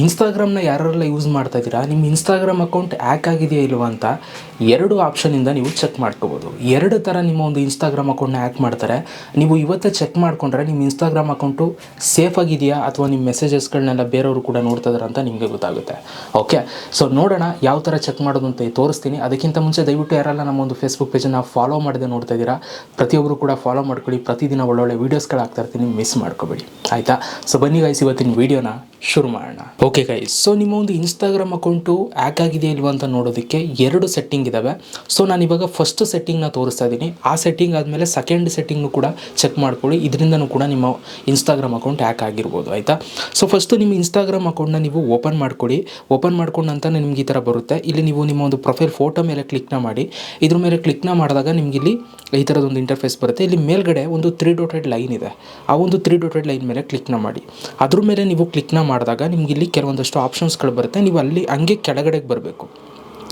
ಇನ್ಸ್ಟಾಗ್ರಾಮ್ನ ಯಾರೆಲ್ಲ ಯೂಸ್ ಮಾಡ್ತಾ ಇದ್ದೀರಾ, ನಿಮ್ಮ ಇನ್ಸ್ಟಾಗ್ರಾಮ್ ಅಕೌಂಟ್ ಹ್ಯಾಕ್ ಆಗಿದೆಯಾ ಇಲ್ವಾ ಅಂತ 2 ಆಪ್ಷನಿಂದ ನೀವು ಚೆಕ್ ಮಾಡ್ಕೋಬೋದು. 2 ಥರ ನಿಮ್ಮ ಒಂದು ಇನ್ಸ್ಟಾಗ್ರಾಮ್ ಅಕೌಂಟ್ನ ಹ್ಯಾಕ್ ಮಾಡ್ತಾರೆ. ನೀವು ಇವತ್ತೇ ಚೆಕ್ ಮಾಡಿಕೊಂಡ್ರೆ ನಿಮ್ಮ ಇನ್ಸ್ಟಾಗ್ರಾಮ್ ಅಕೌಂಟು ಸೇಫ್ ಆಗಿದೆಯಾ ಅಥವಾ ನಿಮ್ಮ ಮೆಸೇಜಸ್ಗಳನ್ನೆಲ್ಲ ಬೇರೆಯವರು ಕೂಡ ನೋಡ್ತಾ ಇದ್ದಾರೆ ಅಂತ ನಿಮಗೆ ಗೊತ್ತಾಗುತ್ತೆ. ಓಕೆ, ಸೊ ನೋಡೋಣ ಯಾವ ಥರ ಚೆಕ್ ಮಾಡೋದು ಅಂತ ತೋರಿಸ್ತೀನಿ. ಅದಕ್ಕಿಂತ ಮುಂಚೆ ದಯವಿಟ್ಟು ಯಾರೆಲ್ಲ ನಮ್ಮ ಒಂದು ಫೇಸ್ಬುಕ್ ಪೇಜನ್ನು ಫಾಲೋ ಮಾಡದೆ ನೋಡ್ತಾ ಇದ್ದೀರಾ, ಪ್ರತಿಯೊಬ್ಬರು ಕೂಡ ಫಾಲೋ ಮಾಡ್ಕೊಳ್ಳಿ. ಪ್ರತಿದಿನ ಒಳ್ಳೊಳ್ಳೆ ವೀಡಿಯೋಸ್ಗಳು ಹಾಕ್ತಾ ಇರ್ತೀನಿ, ಮಿಸ್ ಮಾಡ್ಕೋಬೇಡಿ ಆಯಿತಾ. ಸೊ ಬನ್ನಿ ಗೈಸ್, ಇವತ್ತಿನ ವೀಡಿಯೋನ ಶುರು ಮಾಡೋಣ. ಓಕೆ ಗೈಸ್, ಸೊ ನಿಮ್ಮ ಒಂದು ಇನ್ಸ್ಟಾಗ್ರಾಮ್ ಅಕೌಂಟು ಹ್ಯಾಕ್ ಆಗಿದೆಯಾ ಇಲ್ವಾ ಅಂತ ನೋಡೋದಕ್ಕೆ 2 ಸೆಟ್ಟಿಂಗ್ ಇದ್ದಾವೆ. ಸೊ ನಾನು ಇವಾಗ ಫಸ್ಟ್ ಸೆಟ್ಟಿಂಗ್ನ ತೋರಿಸ್ತಾ ಇದ್ದೀನಿ. ಆ ಸೆಟ್ಟಿಂಗ್ ಆದಮೇಲೆ ಸೆಕೆಂಡ್ ಸೆಟ್ಟಿಂಗ್ನು ಕೂಡ ಚೆಕ್ ಮಾಡ್ಕೊಳ್ಳಿ. ಇದರಿಂದನೂ ಕೂಡ ನಿಮ್ಮ ಇನ್ಸ್ಟಾಗ್ರಾಮ್ ಅಕೌಂಟ್ ಹ್ಯಾಕ್ ಆಗಿರ್ಬೋದು ಆಯಿತಾ. ಸೊ ಫಸ್ಟು ನಿಮ್ಮ ಇನ್ಸ್ಟಾಗ್ರಾಮ್ ಅಕೌಂಟ್ನ ನೀವು ಓಪನ್ ಮಾಡ್ಕೊಳ್ಳಿ. ಓಪನ್ ಮಾಡ್ಕೊಂಡು ನಂತರ ನಿಮ್ಗೆ ಈ ಥರ ಬರುತ್ತೆ. ಇಲ್ಲಿ ನೀವು ನಿಮ್ಮ ಒಂದು ಪ್ರೊಫೈಲ್ ಫೋಟೋ ಮೇಲೆ ಕ್ಲಿಕ್ನ ಮಾಡಿ. ಇದ್ರ ಮೇಲೆ ಕ್ಲಿಕ್ನ ಮಾಡಿದಾಗ ನಿಮ್ಗೆ ಇಲ್ಲಿ ಈ ಥರದೊಂದು ಇಂಟರ್ಫೇಸ್ ಬರುತ್ತೆ. ಇಲ್ಲಿ ಮೇಲ್ಗಡೆ ಒಂದು 3 ಡಾಟೆಡ್ ಲೈನ್ ಇದೆ. ಆ ಒಂದು 3 ಡಾಟೆಡ್ ಲೈನ್ ಮೇಲೆ ಕ್ಲಿಕ್ನ ಮಾಡಿ. ಅದ್ರ ಮೇಲೆ ನೀವು ಕ್ಲಿಕ್ನ ಮಾಡಿದಾಗ ನಿಮ್ಗೆ ಇಲ್ಲಿ ಕೆಲವೊಂದಷ್ಟು ಆಪ್ಷನ್ಸ್ಗಳು ಬರುತ್ತೆ. ನೀವು ಅಲ್ಲಿ ಹಂಗೆ ಕೆಳಗಡೆಗೆ ಬರಬೇಕು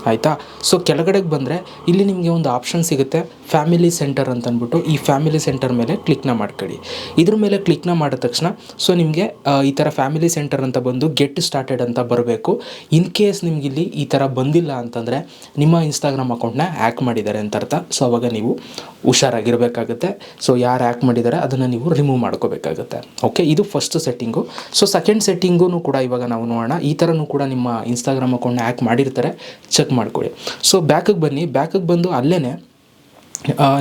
ಆಯಿತಾ. ಸೊ ಕೆಳಗಡೆಗೆ ಬಂದರೆ ಇಲ್ಲಿ ನಿಮಗೆ ಒಂದು ಆಪ್ಷನ್ ಸಿಗುತ್ತೆ, ಫ್ಯಾಮಿಲಿ ಸೆಂಟರ್ ಅಂತ ಅಂದ್ಬಿಟ್ಟು. ಈ ಫ್ಯಾಮಿಲಿ ಸೆಂಟರ್ ಮೇಲೆ ಕ್ಲಿಕ್ನ ಮಾಡ್ಕೊಳ್ಳಿ. ಇದ್ರ ಮೇಲೆ ಕ್ಲಿಕ್ನ ಮಾಡಿದ ತಕ್ಷಣ ಸೊ ನಿಮಗೆ ಈ ಥರ ಫ್ಯಾಮಿಲಿ ಸೆಂಟರ್ ಅಂತ ಬಂದು ಗೆಟ್ ಸ್ಟಾರ್ಟೆಡ್ ಅಂತ ಬರಬೇಕು. ಇನ್ ಕೇಸ್ ನಿಮ್ಗೆ ಇಲ್ಲಿ ಈ ಥರ ಬಂದಿಲ್ಲ ಅಂತಂದರೆ ನಿಮ್ಮ ಇನ್ಸ್ಟಾಗ್ರಾಮ್ ಅಕೌಂಟ್ನ ಹ್ಯಾಕ್ ಮಾಡಿದ್ದಾರೆ ಅಂತ ಅರ್ಥ. ಸೊ ಅವಾಗ ನೀವು ಹುಷಾರಾಗಿರಬೇಕಾಗುತ್ತೆ. ಸೊ ಯಾರು ಹ್ಯಾಕ್ ಮಾಡಿದ್ದಾರೆ ಅದನ್ನು ನೀವು ರಿಮೂವ್ ಮಾಡ್ಕೋಬೇಕಾಗುತ್ತೆ. ಓಕೆ, ಇದು ಫಸ್ಟ್ ಸೆಟ್ಟಿಂಗು. ಸೊ ಸೆಕೆಂಡ್ ಸೆಟ್ಟಿಂಗೂ ಕೂಡ ಇವಾಗ ನಾವು ನೋಡೋಣ. ಈ ಥರನೂ ಕೂಡ ನಿಮ್ಮ ಇನ್ಸ್ಟಾಗ್ರಾಮ್ ಅಕೌಂಟ್ನ ಹ್ಯಾಕ್ ಮಾಡಿರ್ತಾರೆ, ಚೆಕ್ ಮಾಡ್ಕೊಳ್ಳಿ. ಸೊ ಬ್ಯಾಕಿಗೆ ಬನ್ನಿ. ಬ್ಯಾಕಿಗೆ ಬಂದು ಅಲ್ಲೇ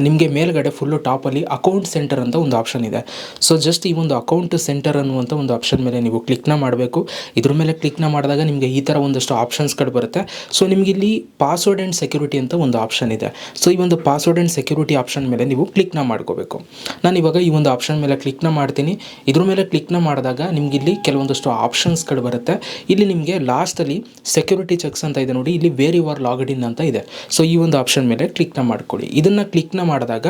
ನಿಮಗೆ ಮೇಲ್ಗಡೆ ಫುಲ್ಲು ಟಾಪಲ್ಲಿ ಅಕೌಂಟ್ ಸೆಂಟರ್ ಅಂತ ಒಂದು ಆಪ್ಷನ್ ಇದೆ. ಸೊ ಜಸ್ಟ್ ಈ ಒಂದು ಅಕೌಂಟ್ ಸೆಂಟರ್ ಅನ್ನುವಂಥ ಒಂದು ಆಪ್ಷನ್ ಮೇಲೆ ನೀವು ಕ್ಲಿಕ್ನ ಮಾಡಬೇಕು. ಇದ್ರ ಮೇಲೆ ಕ್ಲಿಕ್ನ ಮಾಡಿದಾಗ ನಿಮಗೆ ಈ ಥರ ಒಂದಷ್ಟು ಆಪ್ಷನ್ಸ್ಗಳು ಬರುತ್ತೆ. ಸೊ ನಿಮಗೆ ಇಲ್ಲಿ ಪಾಸ್ವರ್ಡ್ ಆ್ಯಂಡ್ ಸೆಕ್ಯೂರಿಟಿ ಅಂತ ಒಂದು ಆಪ್ಷನ್ ಇದೆ. ಸೊ ಈ ಒಂದು ಪಾಸ್ವರ್ಡ್ ಆ್ಯಂಡ್ ಸೆಕ್ಯೂರಿಟಿ ಆಪ್ಷನ್ ಮೇಲೆ ನೀವು ಕ್ಲಿಕ್ನ ಮಾಡ್ಕೋಬೇಕು. ನಾನು ಇವಾಗ ಈ ಒಂದು ಆಪ್ಷನ್ ಮೇಲೆ ಕ್ಲಿಕ್ನ ಮಾಡ್ತೀನಿ. ಇದ್ರ ಮೇಲೆ ಕ್ಲಿಕ್ನ ಮಾಡಿದಾಗ ನಿಮ್ಗೆ ಇಲ್ಲಿ ಕೆಲವೊಂದಷ್ಟು ಆಪ್ಷನ್ಸ್ಗಳು ಬರುತ್ತೆ. ಇಲ್ಲಿ ನಿಮಗೆ ಲಾಸ್ಟಲ್ಲಿ ಸೆಕ್ಯೂರಿಟಿ ಚೆಕ್ಸ್ ಅಂತ ಇದೆ ನೋಡಿ, ಇಲ್ಲಿ ವೇರ್ ಯು ಆರ್ ಲಾಗ್ಡ್ ಇನ್ ಅಂತ ಇದೆ. ಸೊ ಈ ಒಂದು ಆಪ್ಷನ್ ಮೇಲೆ ಕ್ಲಿಕ್ನ ಮಾಡ್ಕೊಳ್ಳಿ. ಇದನ್ನು ಕ್ಲಿಕ್ನ ಮಾಡಿದಾಗ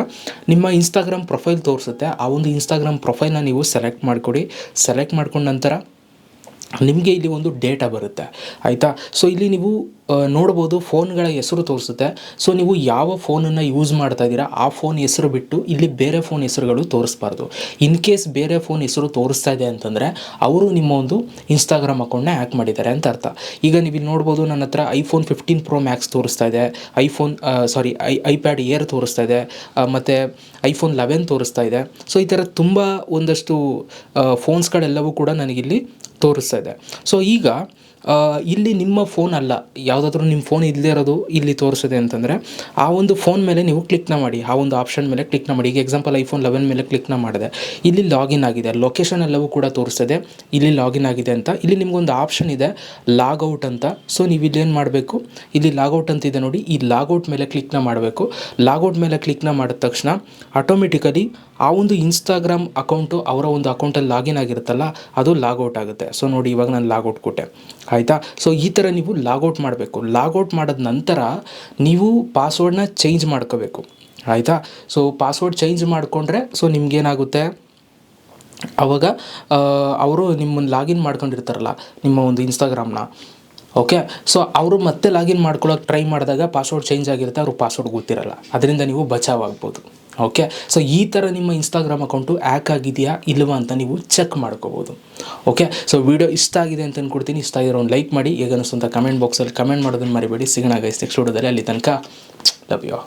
ನಿಮ್ಮ ಇನ್ಸ್ಟಾಗ್ರಾಮ್ ಪ್ರೊಫೈಲ್ ತೋರಿಸುತ್ತೆ. ಆ ಒಂದು ಇನ್ಸ್ಟಾಗ್ರಾಮ್ ಪ್ರೊಫೈಲ್ನ ನೀವು ಸೆಲೆಕ್ಟ್ ಮಾಡಿಕೊಡಿ. ಸೆಲೆಕ್ಟ್ ಮಾಡ್ಕೊಂಡ ನಂತರ ನಿಮಗೆ ಇಲ್ಲಿ ಒಂದು ಡೇಟಾ ಬರುತ್ತೆ ಆಯಿತಾ. ಸೊ ಇಲ್ಲಿ ನೀವು ನೋಡ್ಬೋದು ಫೋನ್ಗಳ ಹೆಸರು ತೋರಿಸುತ್ತೆ. ಸೊ ನೀವು ಯಾವ ಫೋನನ್ನು ಯೂಸ್ ಮಾಡ್ತಾ ಇದ್ದೀರಾ ಆ ಫೋನ್ ಹೆಸರು ಬಿಟ್ಟು ಇಲ್ಲಿ ಬೇರೆ ಫೋನ್ ಹೆಸರುಗಳು ತೋರಿಸ್ಬಾರ್ದು. ಇನ್ ಕೇಸ್ ಬೇರೆ ಫೋನ್ ಹೆಸರು ತೋರಿಸ್ತಾ ಇದೆ ಅಂತಂದರೆ ಅವರು ನಿಮ್ಮ ಒಂದು ಇನ್ಸ್ಟಾಗ್ರಾಮ್ ಅಕೌಂಟ್ನ ಹ್ಯಾಕ್ ಮಾಡಿದ್ದಾರೆ ಅಂತ ಅರ್ಥ. ಈಗ ನೀವು ಇಲ್ಲಿ ನೋಡ್ಬೋದು, ನನ್ನ ಹತ್ರ iPhone 15 Pro Max ತೋರಿಸ್ತಾ ಇದೆ, iPad Air ತೋರಿಸ್ತಾ ಇದೆ, ಮತ್ತು iPhone 11 ತೋರಿಸ್ತಾ ಇದೆ. ಸೊ ಈ ಥರ ತುಂಬ ಒಂದಷ್ಟು ಫೋನ್ಸ್ಗಳೆಲ್ಲವೂ ಕೂಡ ನನಗಿಲ್ಲಿ ತೋರಿಸ್ತಾ ಇದೆ. ಸೊ ಈಗ ಇಲ್ಲಿ ನಿಮ್ಮ ಫೋನ್ ಅಲ್ಲ, ಯಾವುದಾದ್ರೂ ನಿಮ್ಮ ಫೋನ್ ಇಲ್ಲದೇ ಇರೋದು ಇಲ್ಲಿ ತೋರಿಸಿದೆ ಅಂತಂದರೆ ಆ ಒಂದು ಫೋನ್ ಮೇಲೆ ನೀವು ಕ್ಲಿಕ್ನ ಮಾಡಿ. ಆ ಒಂದು ಆಪ್ಷನ್ ಮೇಲೆ ಕ್ಲಿಕ್ನ ಮಾಡಿ. ಈಗ ಎಕ್ಸಾಂಪಲ್ iPhone 11 ಮೇಲೆ ಕ್ಲಿಕ್ನ ಮಾಡಿದೆ. ಇಲ್ಲಿ ಲಾಗಿನ್ ಆಗಿದೆ, ಲೊಕೇಶನ್ ಎಲ್ಲವೂ ಕೂಡ ತೋರಿಸ್ತದೆ ಇಲ್ಲಿ ಲಾಗಿನ್ ಆಗಿದೆ ಅಂತ. ಇಲ್ಲಿ ನಿಮಗೊಂದು ಆಪ್ಷನ್ ಇದೆ ಲಾಗೌಟ್ ಅಂತ. ಸೊ ನೀವು ಇಲ್ಲೇನು ಮಾಡಬೇಕು, ಇಲ್ಲಿ ಲಾಗೌಟ್ ಅಂತ ಇದೆ ನೋಡಿ, ಈ ಲಾಗೌಟ್ ಮೇಲೆ ಕ್ಲಿಕ್ನ ಮಾಡಬೇಕು. ಲಾಗೌಟ್ ಮೇಲೆ ಕ್ಲಿಕ್ನ ಮಾಡಿದ ತಕ್ಷಣ ಆಟೋಮೆಟಿಕಲಿ ಆ ಒಂದು ಇನ್ಸ್ಟಾಗ್ರಾಮ್ ಅಕೌಂಟು ಅವರ ಒಂದು ಅಕೌಂಟಲ್ಲಿ ಲಾಗಿನ್ ಆಗಿರುತ್ತಲ್ಲ ಅದು ಲಾಗೌಟ್ ಆಗುತ್ತೆ. ಸೊ ನೋಡಿ ಇವಾಗ ನಾನು ಲಾಗೌಟ್ ಕೊಟ್ಟೆ ಆಯಿತಾ. ಸೊ ಈ ಥರ ನೀವು ಲಾಗೌಟ್ ಮಾಡಬೇಕು. ಲಾಗೌಟ್ ಮಾಡಿದ ನಂತರ ನೀವು ಪಾಸ್ವರ್ಡ್ನ ಚೇಂಜ್ ಮಾಡ್ಕೋಬೇಕು ಆಯಿತಾ. ಸೊ ಪಾಸ್ವರ್ಡ್ ಚೇಂಜ್ ಮಾಡಿಕೊಂಡ್ರೆ ಸೊ ನಿಮಗೇನಾಗುತ್ತೆ, ಆವಾಗ ಅವರು ನಿಮ್ಮನ್ನು ಲಾಗಿನ್ ಮಾಡ್ಕೊಂಡಿರ್ತಾರಲ್ಲ ನಿಮ್ಮ ಒಂದು ಇನ್ಸ್ಟಾಗ್ರಾಮ್ನ, ಓಕೆ. ಸೊ ಅವರು ಮತ್ತೆ ಲಾಗಿನ್ ಮಾಡ್ಕೊಳ್ಳೋಕೆ ಟ್ರೈ ಮಾಡಿದಾಗ ಪಾಸ್ವರ್ಡ್ ಚೇಂಜ್ ಆಗಿರುತ್ತೆ, ಅವ್ರಿಗೆ ಪಾಸ್ವರ್ಡ್ ಗೊತ್ತಿರಲ್ಲ, ಅದರಿಂದ ನೀವು ಬಚಾವಾಗ್ಬೋದು. ಓಕೆ, ಸೊ ಈ ಥರ ನಿಮ್ಮ ಇನ್ಸ್ಟಾಗ್ರಾಮ್ ಅಕೌಂಟು ಹ್ಯಾಕ್ ಆಗಿದೆಯಾ ಇಲ್ವಾ ಅಂತ ನೀವು ಚೆಕ್ ಮಾಡ್ಕೋಬೋದು. ಓಕೆ, ಸೊ ವಿಡಿಯೋ ಇಷ್ಟ ಆಗಿದೆ ಅಂತ ಅಂದ್ಕೊಡ್ತೀನಿ. ಇಷ್ಟ ಆಗಿರೋ ಒಂದು ಲೈಕ್ ಮಾಡಿ, ಹೇಗನ್ನಿಸ್ತು ಅಂತ ಕಮೆಂಟ್ ಬಾಕ್ಸಲ್ಲಿ ಕಮೆಂಟ್ ಮಾಡೋದನ್ನು ಮರಿಬೇಡಿ. ಸಿಗೋಣ ಗೈಸ್ ನೆಕ್ಸ್ಟ್ ವಿಡಿಯೋದಲ್ಲಿ. ಅಲ್ಲಿ ತನಕ ಲವ್ ಯು.